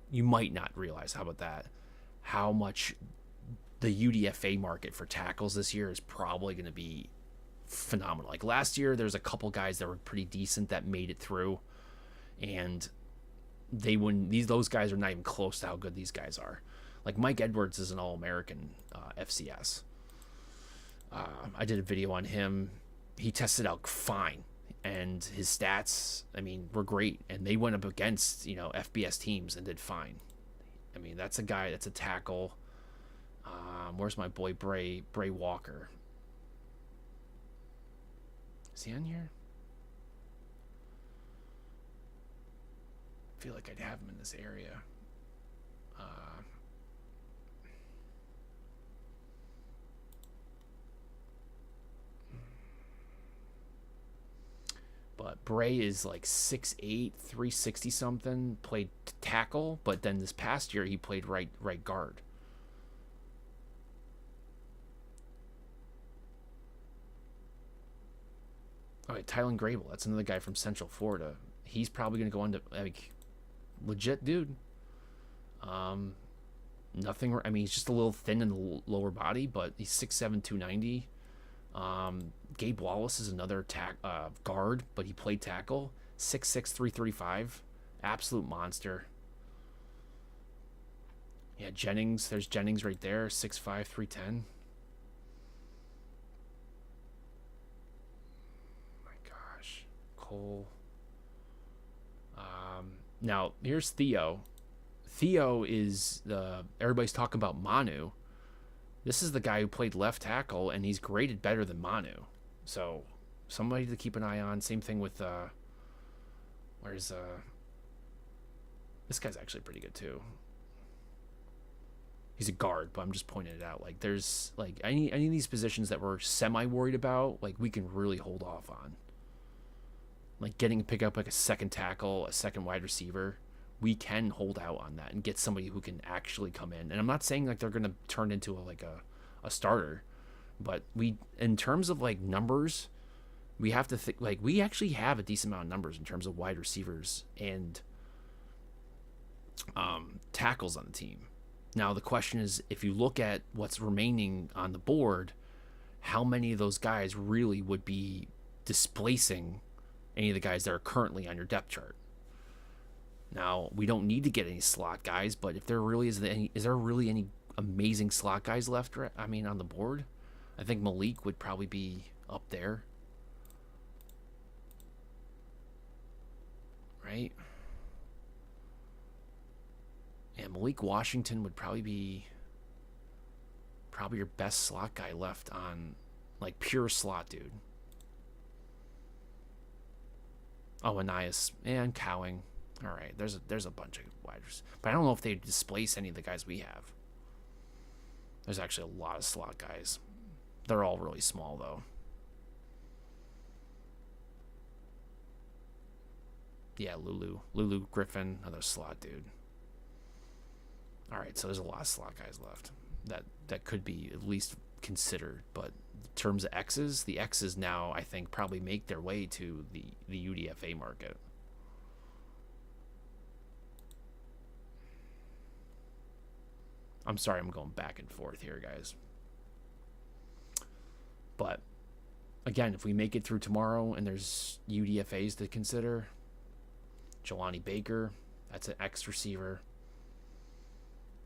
you might not realize, how about that, how much the UDFA market for tackles this year is probably going to be phenomenal. Like last year, there's a couple guys that were pretty decent that made it through, and those guys are not even close to how good these guys are. Like Mike Edwards is an All-American FCS. I did a video on him. He tested out fine, and his stats, I mean, were great. And they went up against, FBS teams and did fine. I mean, that's a guy, that's a tackle. Where's my boy Bray Walker? Is he on here? I feel like I'd have him in this area. But Bray is like 6'8", 360 something, played tackle, but then this past year he played right guard. All right, Tylen Grable, that's another guy from Central Florida. He's probably going to go into, like, legit dude. Nothing, I mean, he's just a little thin in the lower body, but he's 6'7", 290. Gabe Wallace is another guard, but he played tackle. 6'6", 335. Absolute monster. Yeah, Jennings. There's Jennings right there. 6'5", 310. My gosh. Cole. Now, here's Theo. Theo is everybody's talking about Manu. This is the guy who played left tackle, and he's graded better than Manu. So, somebody to keep an eye on. Same thing with, this guy's actually pretty good, too. He's a guard, but I'm just pointing it out. Like, there's, like, any of these positions that we're semi-worried about, like, we can really hold off on. Like, pick up, like, a second tackle, a second wide receiver. We can hold out on that and get somebody who can actually come in. And I'm not saying like they're going to turn into a starter, but in terms of like numbers, we have to think, like, we actually have a decent amount of numbers in terms of wide receivers and tackles on the team. Now the question is, if you look at what's remaining on the board, how many of those guys really would be displacing any of the guys that are currently on your depth chart? Now, we don't need to get any slot guys, but if there really is there really any amazing slot guys left, I mean, on the board? I think Malik would probably be up there. Right? Yeah, Malik Washington would probably be your best slot guy left on, like, pure slot, dude. Oh, Anias and Cowing. All right, there's a bunch of widers, but I don't know if they displace any of the guys we have. There's actually a lot of slot guys. They're all really small though. Yeah, Lulu Griffin, another slot dude. All right, so there's a lot of slot guys left that could be at least considered, but in terms of X's, the X's now I think probably make their way to the UDFA market. I'm sorry, I'm going back and forth here, guys. But, again, if we make it through tomorrow and there's UDFAs to consider, Jelani Baker, that's an X receiver.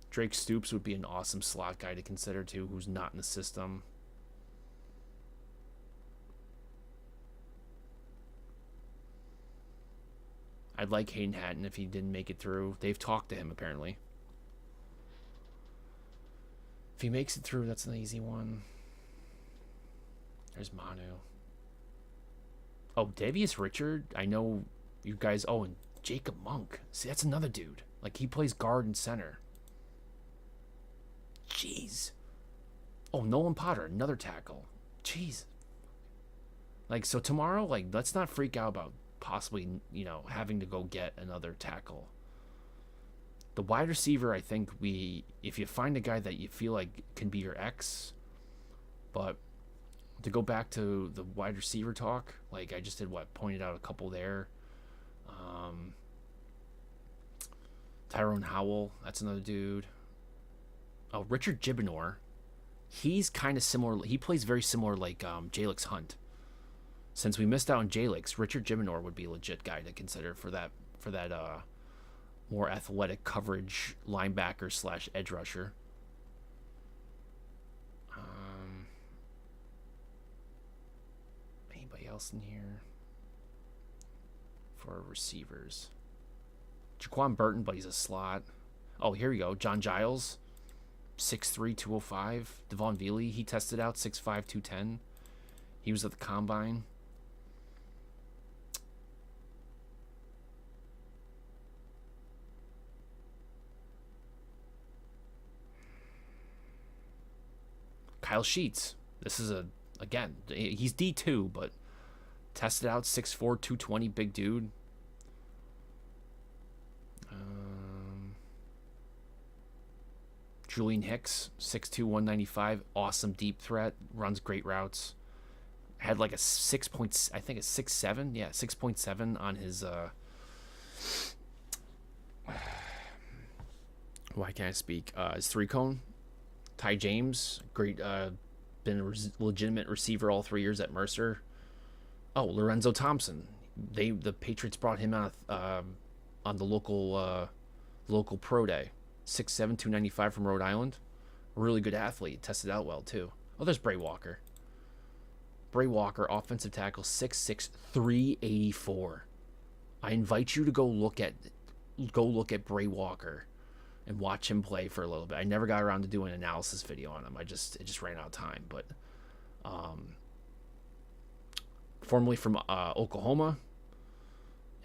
Drake Stoops would be an awesome slot guy to consider, too, who's not in the system. I'd like Hayden Hatton if he didn't make it through. They've talked to him, apparently. If he makes it through, that's an easy one. There's Manu. Oh, Davius Richard. I know you guys. Oh, and Jacob Monk. See, that's another dude. Like, he plays guard and center. Jeez. Oh, Nolan Potter, another tackle. Jeez. Like, so tomorrow, like, let's not freak out about possibly, having to go get another tackle. The wide receiver, I think if you find a guy that you feel like can be your X, but to go back to the wide receiver talk, like I just pointed out a couple there. Um, Tyrone Howell, that's another dude. Oh, Richard Gibonor. He's kind of similar. He plays very similar like Jalix Hunt. Since we missed out on Jalix, Richard Gibonor would be a legit guy to consider for that more athletic coverage linebacker slash edge rusher. Anybody else in here for receivers? Jaquan Burton, but he's a slot. Oh, here we go. John Giles, 6'3", 205. Devon Veely, he tested out 6'5", 210. He was at the combine. Kyle Sheets. This is again, he's D2, but tested out 6'4", 220, big dude. Julian Hicks, 6'2", 195, awesome deep threat, runs great routes. Had like a 6 points, I think a 6.7, yeah, 6.7 on his. Why can't I speak? His 3-cone. Ty James, great, been a legitimate receiver all 3 years at Mercer. Oh, Lorenzo Thompson. The Patriots brought him out on the local pro day. 6'7", 295 from Rhode Island. A really good athlete. Tested out well, too. Oh, there's Bray Walker. Bray Walker, offensive tackle, 6'6", 384. I invite you to go look at Bray Walker and watch him play for a little bit. I never got around to doing an analysis video on him. It just ran out of time. But formerly from Oklahoma,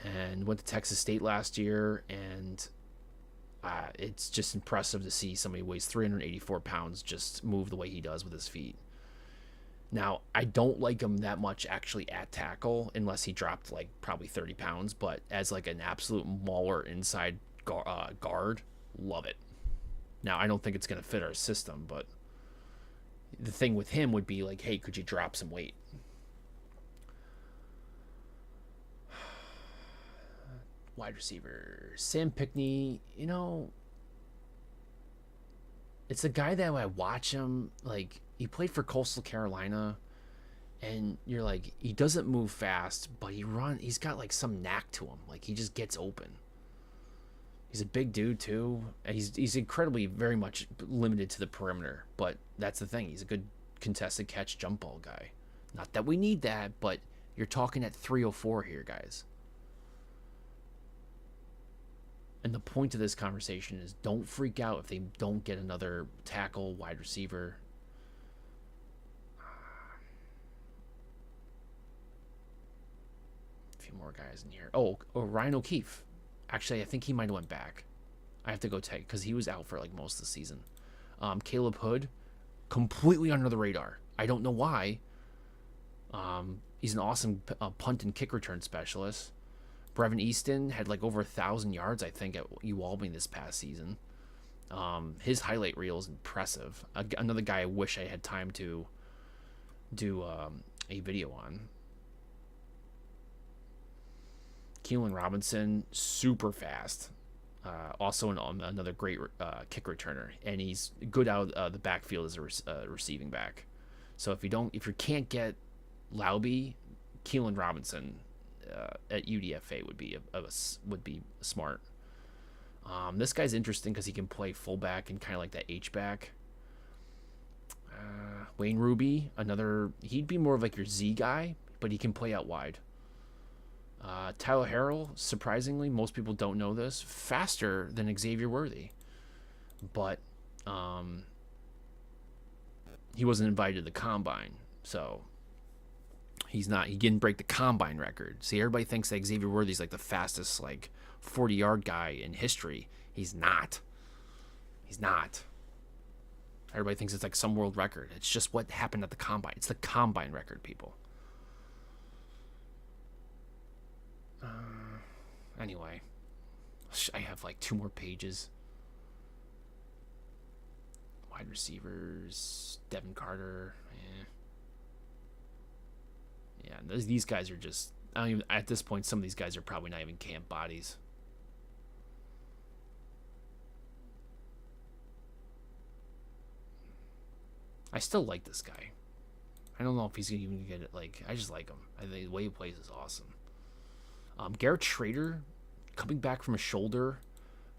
and went to Texas State last year, and it's just impressive to see somebody who weighs 384 pounds just move the way he does with his feet. Now, I don't like him that much actually at tackle unless he dropped like probably 30 pounds, but as like an absolute mauler inside guard, love it. Now, I don't think it's going to fit our system, but the thing with him would be like, hey, could you drop some weight? Wide receiver Sam Pickney, it's a guy that when I watch him, like, he played for Coastal Carolina, and you're like, he doesn't move fast, but he's got like some knack to him. Like, he just gets open. He's a big dude too. He's incredibly very much limited to the perimeter, but that's the thing. He's a good contested catch jump ball guy. Not that we need that, but you're talking at 304 here, guys. And the point of this conversation is don't freak out if they don't get another tackle, wide receiver. A few more guys in here. Oh, Ryan O'Keefe. Actually, I think he might have went back. I have to go take because he was out for like most of the season. Caleb Hood, completely under the radar. I don't know why. He's an awesome punt and kick return specialist. Brevin Easton had like over 1,000 yards, I think, at UAlbany this past season. His highlight reel is impressive. Another guy I wish I had time to do a video on. Keelan Robinson, super fast. Also another great kick returner, and he's good out of the backfield as a receiving back. So if you can't get Lauby, Keelan Robinson at UDFA would be smart. This guy's interesting because he can play fullback and kind of like that H back. Wayne Ruby, he'd be more of like your Z guy, but he can play out wide. Tyler Harrell, surprisingly, most people don't know this, faster than Xavier Worthy, but he wasn't invited to the combine, so he didn't break the combine record. See, everybody thinks that Xavier Worthy's like the fastest, like 40-yard guy in history. He's not. Everybody thinks it's like some world record. It's just what happened at the combine. It's the combine record, people. Anyway, I have like 2 more pages. Wide receivers, Devin Carter. Yeah, these guys are just I don't even, at this point, some of these guys are probably not even camp bodies. I still like this guy. I don't know if he's gonna even get it. Like, I just like him. I think the way he plays is awesome. Garrett Schrader, coming back from a shoulder,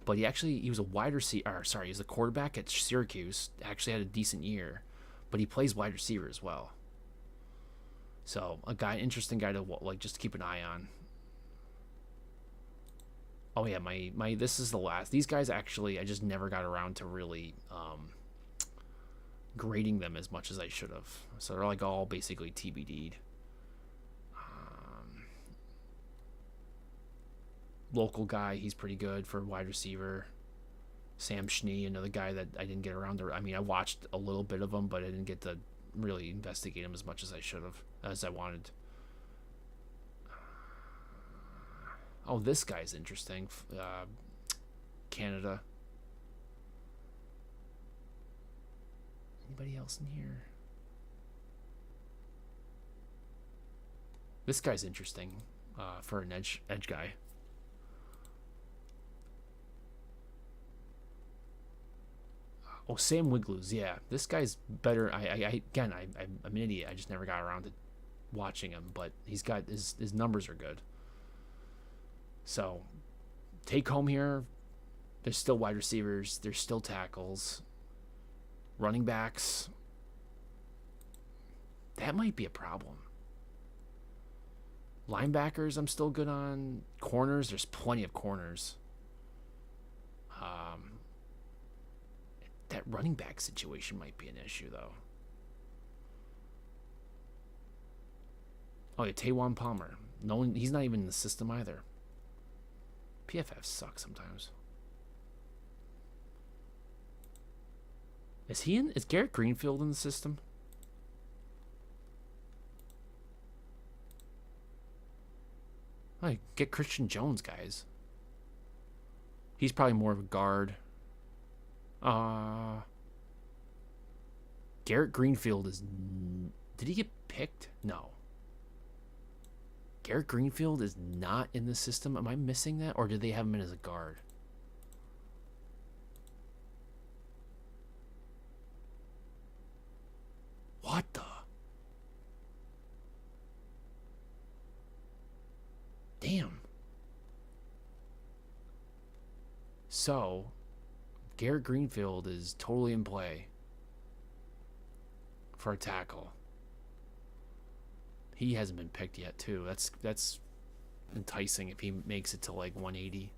but he was a wide receiver. Sorry, he was a quarterback at Syracuse. Actually had a decent year, but he plays wide receiver as well. So interesting guy to like just keep an eye on. Oh yeah, my this is the last. These guys actually, I just never got around to really grading them as much as I should have. So they're like all basically TBD'd. Local guy, he's pretty good for wide receiver. Sam Schnee, another guy that I didn't get around to. I mean, I watched a little bit of him, but I didn't get to really investigate him as much as I should have, as I wanted. Oh, this guy's interesting. Canada. Anybody else in here? This guy's interesting for an edge guy. Oh, Sam Wiglu's, yeah. This guy's better. I'm an idiot. I just never got around to watching him, but he's got his numbers are good. So, take home here. There's still wide receivers. There's still tackles, running backs. That might be a problem. Linebackers, I'm still good on. Corners, there's plenty of corners. That running back situation might be an issue, though. Oh yeah, Taywan Palmer. No one, he's not even in the system either. PFF sucks sometimes. Is Garrett Greenfield in the system? Oh, get Christian Jones, guys. He's probably more of a guard. Garrett Greenfield is... Did he get picked? No. Garrett Greenfield is not in the system. Am I missing that? Or did they have him in as a guard? What the? Damn. So, Garrett Greenfield is totally in play for a tackle. He hasn't been picked yet, too. That's enticing if he makes it to like 180.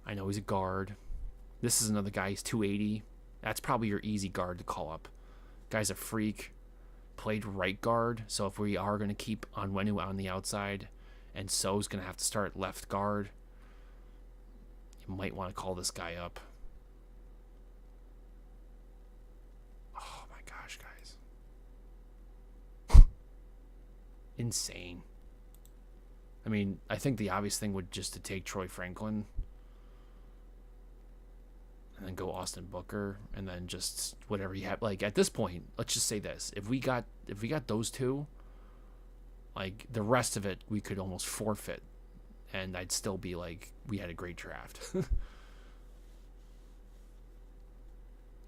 I know he's a guard. This is another guy. He's 280. That's probably your easy guard to call up. Guy's a freak. Played right guard. So if we are going to keep Onwenu on the outside, and So's going to have to start left guard, you might want to call this guy up. Oh my gosh, guys. Insane. I mean, I think the obvious thing would just to take Troy Franklin and then go Austin Booker and then just whatever you have. Like at this point, let's just say this: if we got those two, like the rest of it, we could almost forfeit, and I'd still be like, we had a great draft.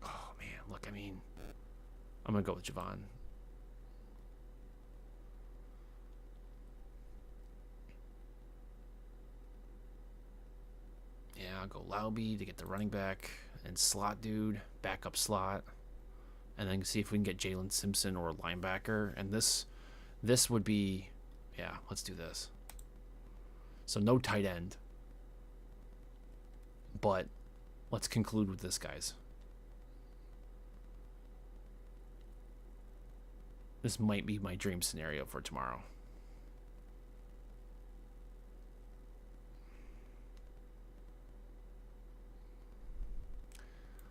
Oh man, look, I mean, I'm gonna go with Javon. Yeah, I'll go Lauby to get the running back and slot dude, backup slot, and then see if we can get Jalen Simpson or a linebacker. And this would be, yeah, let's do this. So no tight end, but let's conclude with this, guys. This might be my dream scenario for tomorrow.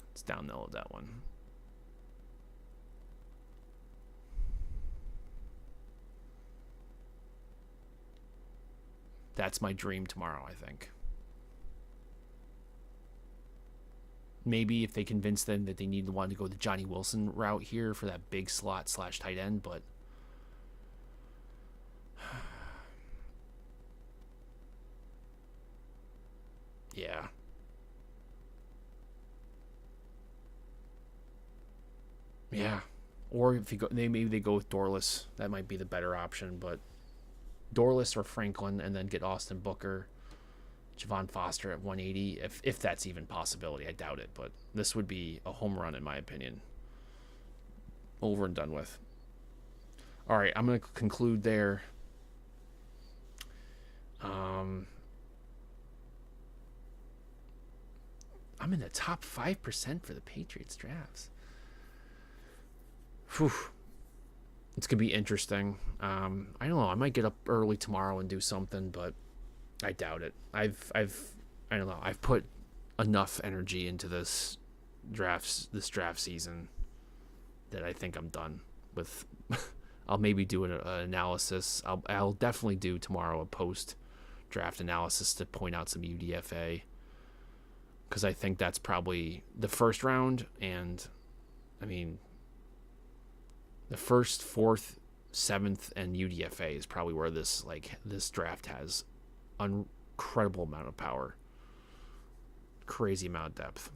Let's download that one. That's my dream tomorrow, I think. Maybe if they convince them that they need one to go the Johnny Wilson route here for that big slot / tight end, but Yeah. Yeah. Or if you go, maybe they go with Dorless. That might be the better option. But Dorless or Franklin, and then get Austin Booker, Javon Foster at 180, if that's even a possibility. I doubt it, but this would be a home run in my opinion. Over and done with. All right, I'm going to conclude there. I'm in the top 5% for the Patriots drafts. Whew. It's going to be interesting. I don't know. I might get up early tomorrow and do something, but I doubt it. I don't know. I've put enough energy into this draft season that I think I'm done with. I'll maybe do an analysis. I'll definitely do tomorrow a post draft analysis to point out some UDFA, because I think that's probably the first round, and I mean the first, fourth, seventh, and UDFA is probably where this draft has incredible amount of power, crazy amount of depth.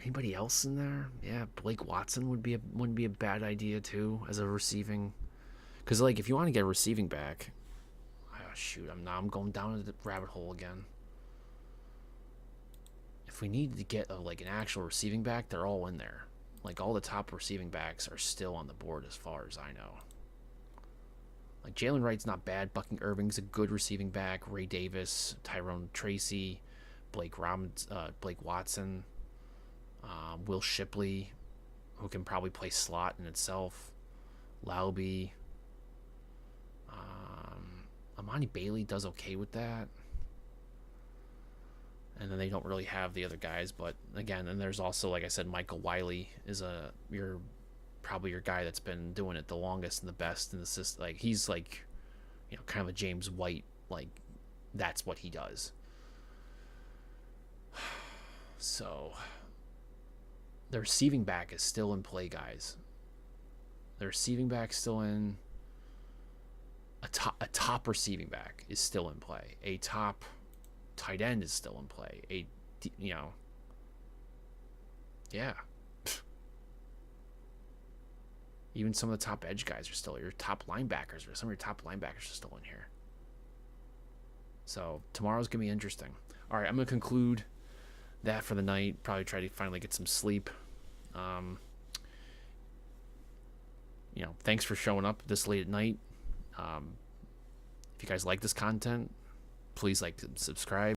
Anybody else in there? Yeah, Blake Watson wouldn't be a bad idea too as a receiving, because if you want to get a receiving back, oh shoot, I'm going down the rabbit hole again. If we need to get an actual receiving back, they're all in there. All the top receiving backs are still on the board as far as I know. Jalen Wright's not bad. Bucking Irving's a good receiving back. Ray Davis, Tyrone Tracy, Blake Watson, Will Shipley, who can probably play slot in itself. Lauby. Amani Bailey does okay with that. And then they don't really have the other guys, but again, and there's also, like I said, Michael Wiley is probably your guy that's been doing it the longest and the best in the system. He's kind of a James White, that's what he does. So the receiving back is still in play, guys. The receiving back still in. A top receiving back is still in play. A top tight end is still in play. Yeah. Even some of the top edge guys are still your top linebackers, or some of your top linebackers are still in here. So tomorrow's gonna be interesting. All right, I'm gonna conclude that for the night. Probably try to finally get some sleep. Thanks for showing up this late at night. If you guys like this content, please subscribe.